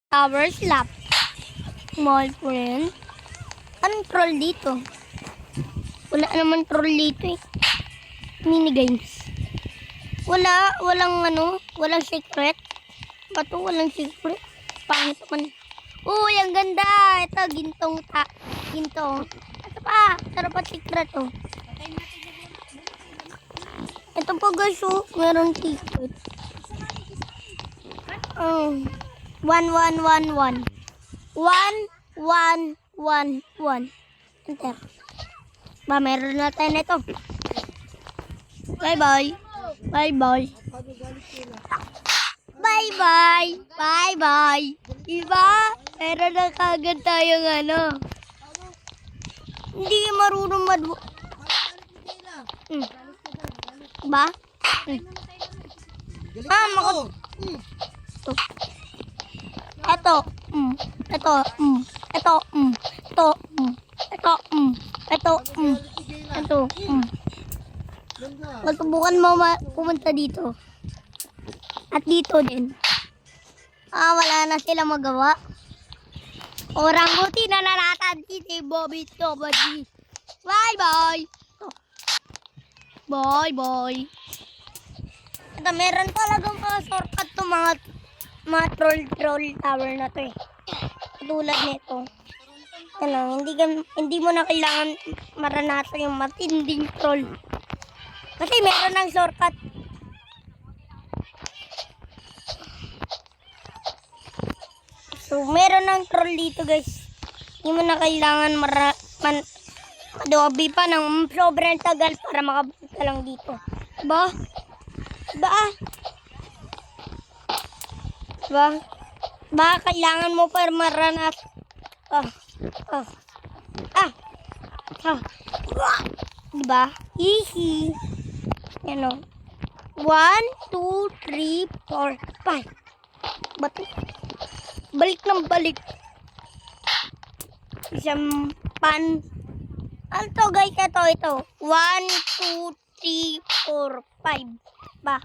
Tower slap. Small friend. Anong troll dito? Wala naman troll dito eh. Minigames. Walang secret. Bato, walang secret. Pangit naman. Uy, ang ganda. Ito, gintong. Ito pa, sarap at secret oh. Ito po guys oh, meron secret. 1, 1, 1, 1. 1, 1, 1, 1. Enter. Ba, meron na tayo nito. Bye-bye. Bye-bye. Bye-bye. Bye-bye. Diba? Meron na kagad tayong ano. Hindi marunong Ba? Ito. Magsubukan mo pumunta dito. At dito din. Wala na sila magawa. Orang buti na naratan si Bobby Tobadi. Bye-bye. Bye-bye. Ito, meron talagang mga shortcut to mga troll tower na to eh. Tulad nito. Ano, hindi mo na kailangan maranasan yung matinding troll. Kasi meron ng shortcut. So, meron ng troll dito guys. Hindi mo na kailangan adobe pa ng sobrang tagal para makabalik ka lang dito. Ba? Kailangan mo para maranas. Diba? Easy. Yan o. 1, 2, 3, 4, 5. Bato. Balik ng balik. Isang pan. Ano to guys? Ito. 1, 2, 3, 4, 5. Ba?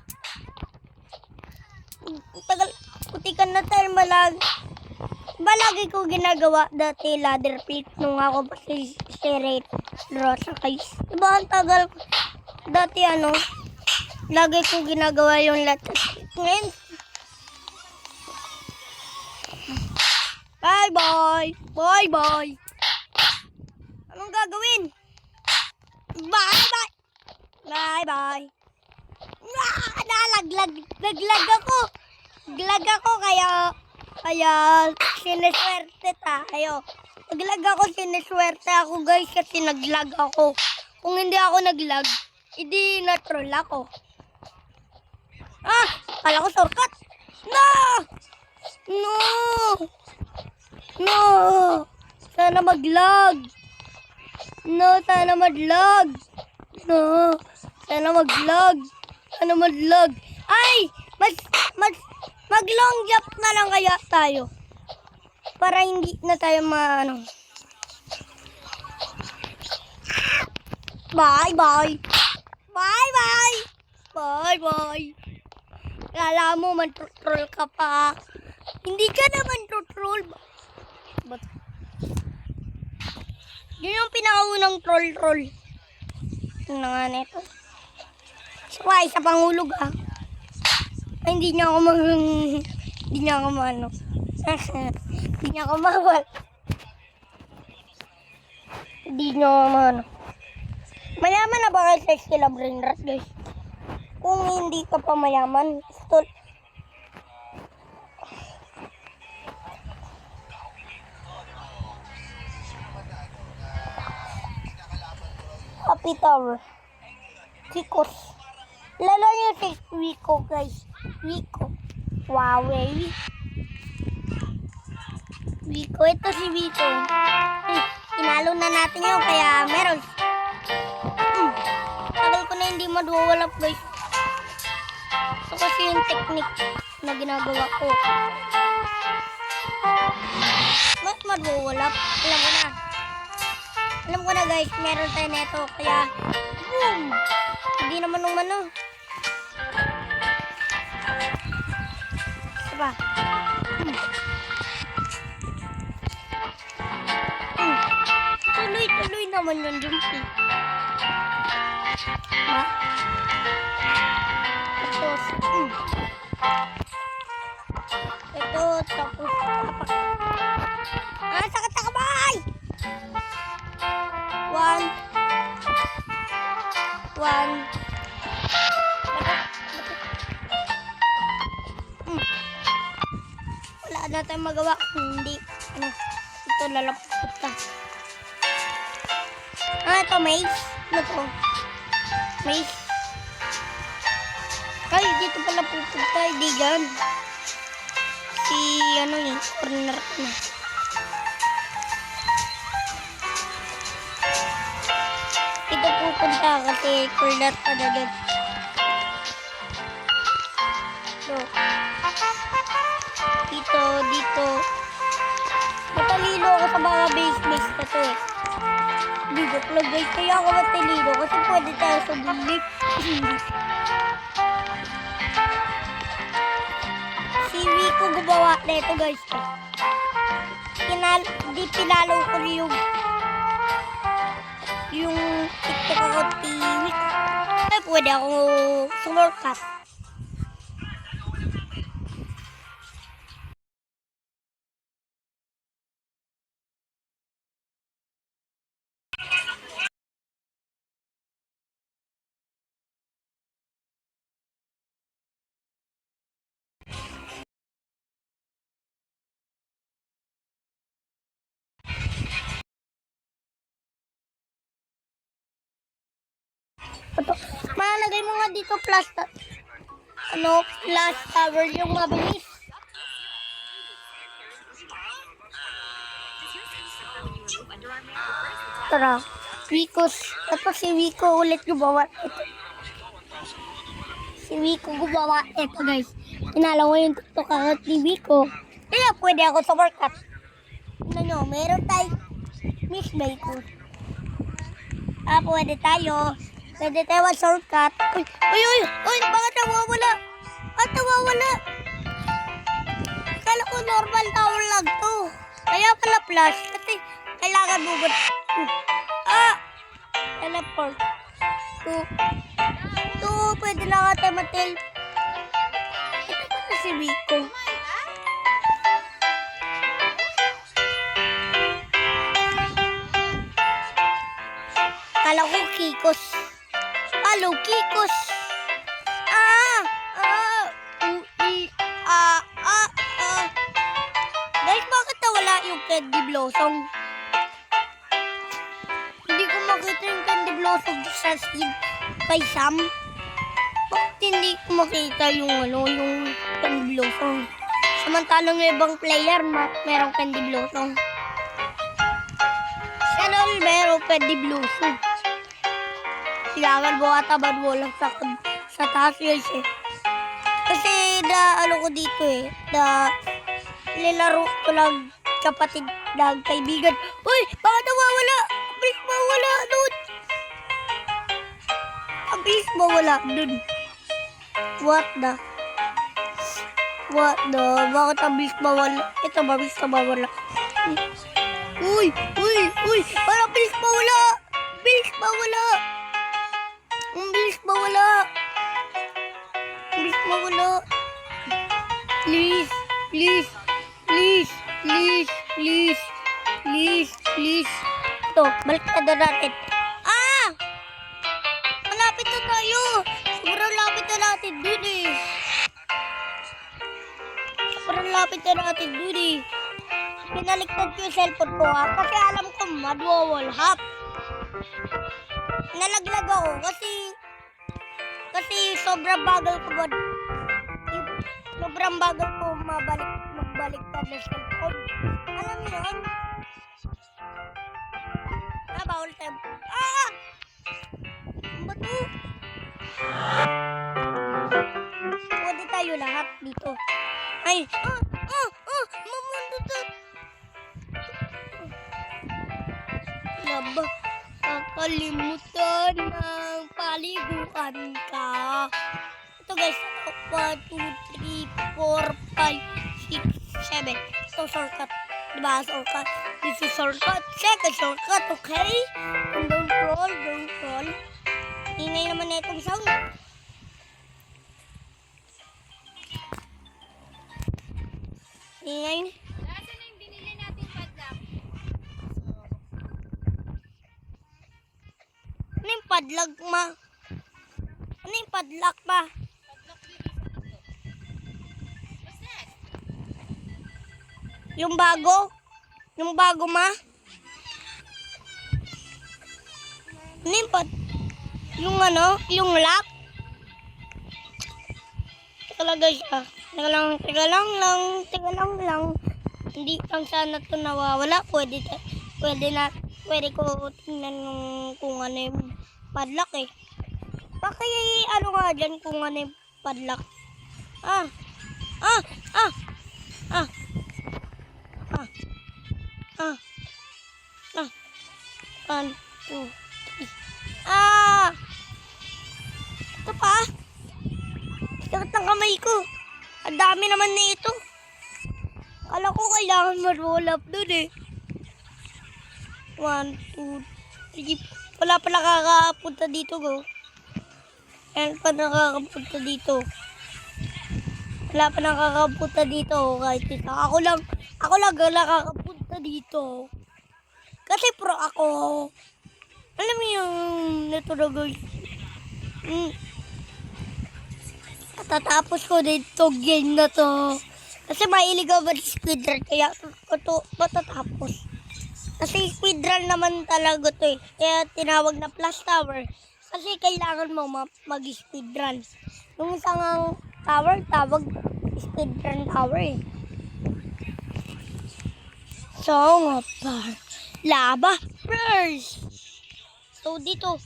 Tagal. Putikan na tayo malag. Lagi ko ginagawa dati ladder pick nung ako pa si Serate Rosa guys. Diba ang tagal dati lagi ko ginagawa yung ladder pick. Ngayon, bye-bye. Anong gagawin? Bye-bye. Naglag ako kaya sineswerte tayo. Sineswerte ako guys kasi naglag ako. Kung hindi ako naglag, hindi na-troll ako. Kala ko shortcut. No! Sana maglag. Ay! Mag long jump na lang kaya tayo. Para hindi na tayo Bye-bye. Kala mo man-troll ka pa. Hindi ka naman troll. Yun yung pinakaunang troll. Ano nga nito? Isa pangulog Hindi niya ako Mayaman na ba kayo sa Skilla Brainrot guys? Kung hindi ka pa mayaman, Happy Tower. Kikos. Lalo niyo si Wiko guys. Huawei. Wiko, ito si Wiko. Inalo na natin yun kaya meron. Tagal ko na hindi maduwalap guys. Ito kasi yung technique na ginagawa ko. Mas maduwalap. Alam ko na guys, meron tayo neto. Kaya, boom! Hindi naman Diba? naman yung jump eh. Ma? Tapos, ito, tapos, sakit na kamay! One. Wala na tayong magawa. Hindi. Ito lalapot ka. Ito maze. Ano to? Maze. Ay, dito pala pupunta. Hindi gan. Si, corner na. Dito pupunta kasi corner pa na doon. So, dito. Matalino ako sa mga base na to eh. Dito lang guys, kaya ako matalino kasi pwede tayo sa bulik. Si Rico gumawa na ito guys. Di pinalo ko yung TikTok ako TV. Kaya pwede ako sumorkat. Malagay mo nga dito plus tower yung mabilis. Tara, tapos si Wico ulit gumawa ito. Si Wico gumawa ito guys. Tinala ko yung TikTok account ni Wico. Kaya pwede ako sa workout. Meron tayo Miss Bacon. Pwede tayo shortcut. Uy, bakit nawawala? Kala ko normal tower lang to. Kaya pala plus. Kasi kailangan bubot. Teleport. Pwede na nga tayo matil. Ito pa na si Rico. Kala ko Kikos. Halo, Kikos. Guys, bakit nawala yung Candy Blossom? Hindi ko makita yung Candy Blossom sa seed kay Sam. Bakit hindi ko makita yung Candy Blossom? Samantalang yung ibang player, merong Candy Blossom. Siya merong Candy Blossom. Silangan mo at aban mo lang sa taas guys eh. Kasi ko dito eh. Nilaro ko lang kapatid ng kaibigan. Uy! Baka nawawala! Abilis mawala doon! Abilis mawala doon. What the? Bakit abilis mawala? Ito mabilis na mawala. Uy! Parang abilis mawala! Abilis mawala! Please. Ito, balik na natin. Malapit na tayo. Sobrang lapit na natin dun eh. Pinaliktad ko yung cellphone ko kasi alam ko madwawall hop. Nalaglag ako kasi sobrang bagal ko magbaliktad na cellphone. Alam niyo yun? Bawal tayo. Bato. Pwede tayo lahat dito. Ay. Mamundot. Kakalimutan ng paliguan ka. Ito guys. 1, 2, 3, 4, 5, 6, 7. Ito shortcut. Diba, shortcut? This is shortcut. Second shortcut, okay? And don't roll, don't roll. Ingay naman na itong sound. Ingay. Nasaan na yung binili natin padlock? Ano yung padlock, ma? Ano yung padlock, ma? Padlock dito sa mundo. What's that? Yung bago? Yung bago, ma? Ano yung yung ano? Yung lock? Talaga siya. Teka lang. Hindi lang sana ito nawawala. Pwede ko tingnan kung ano yung padlock eh. Ano nga dyan kung ano yung padlock. Ah. 1, 2, 3. Ito pa. Sakit ng kamay ko. Ang dami naman na ito. Kala ko kailangan ma-roll up dun eh. 1, 2, 3. Wala pala kakapunta dito, go. Ayan pa nakakapunta dito. Wala pa nakakapunta dito. Kahit isa. Ako lang nakakapunta dito. Kasi pro ako. Alam mo yung nito na guys. Tatapos ko dito game na to. Kasi mahilig ako mag-speedrun. Kaya ito matatapos. Kasi speedrun naman talaga to eh. Kaya tinawag na plus tower. Kasi kailangan mo mag-speedrun. Yung isang tower, tawag speedrun tower eh. So nga pa. Lava first. So dito.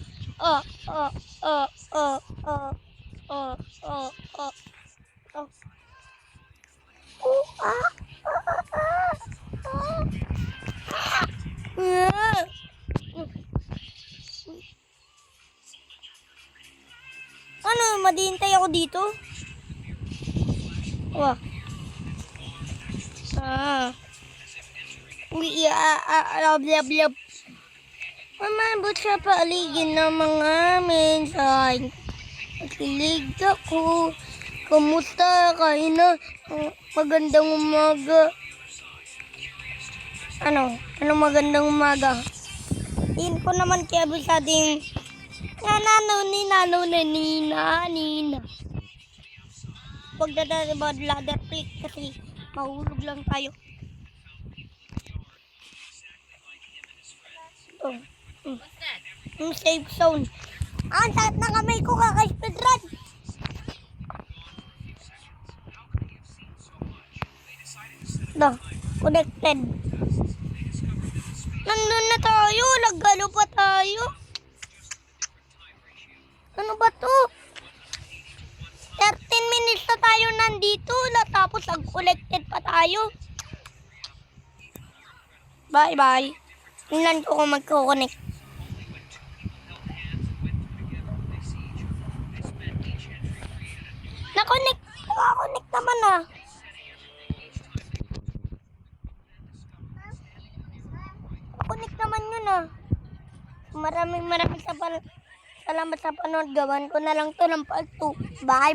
Ano, madihintay ako dito? Wah. Love. Mamabot sa paligid ng mga mensahe. Nakilig ako. Kamusta kayo na? Magandang umaga. Ano magandang umaga? Tingin ko naman kaya sa ating nanaw na nina. Huwag na ba ladder click kasi mahulog lang tayo. What's that? Yung safe zone. Ang sakit na kamay ko kaka-speedrun. Connected. Nandun na tayo. Nagalo pa tayo. Ano ba to? 13 minutes na tayo nandito. Tapos nag-connected pa tayo. Bye. Tingnan ko kung magko-connect. Naka-connect naman ah. Connect naman yun ah. Maraming salamat sa panood. Gawan ko na lang to ng part 2. Bye.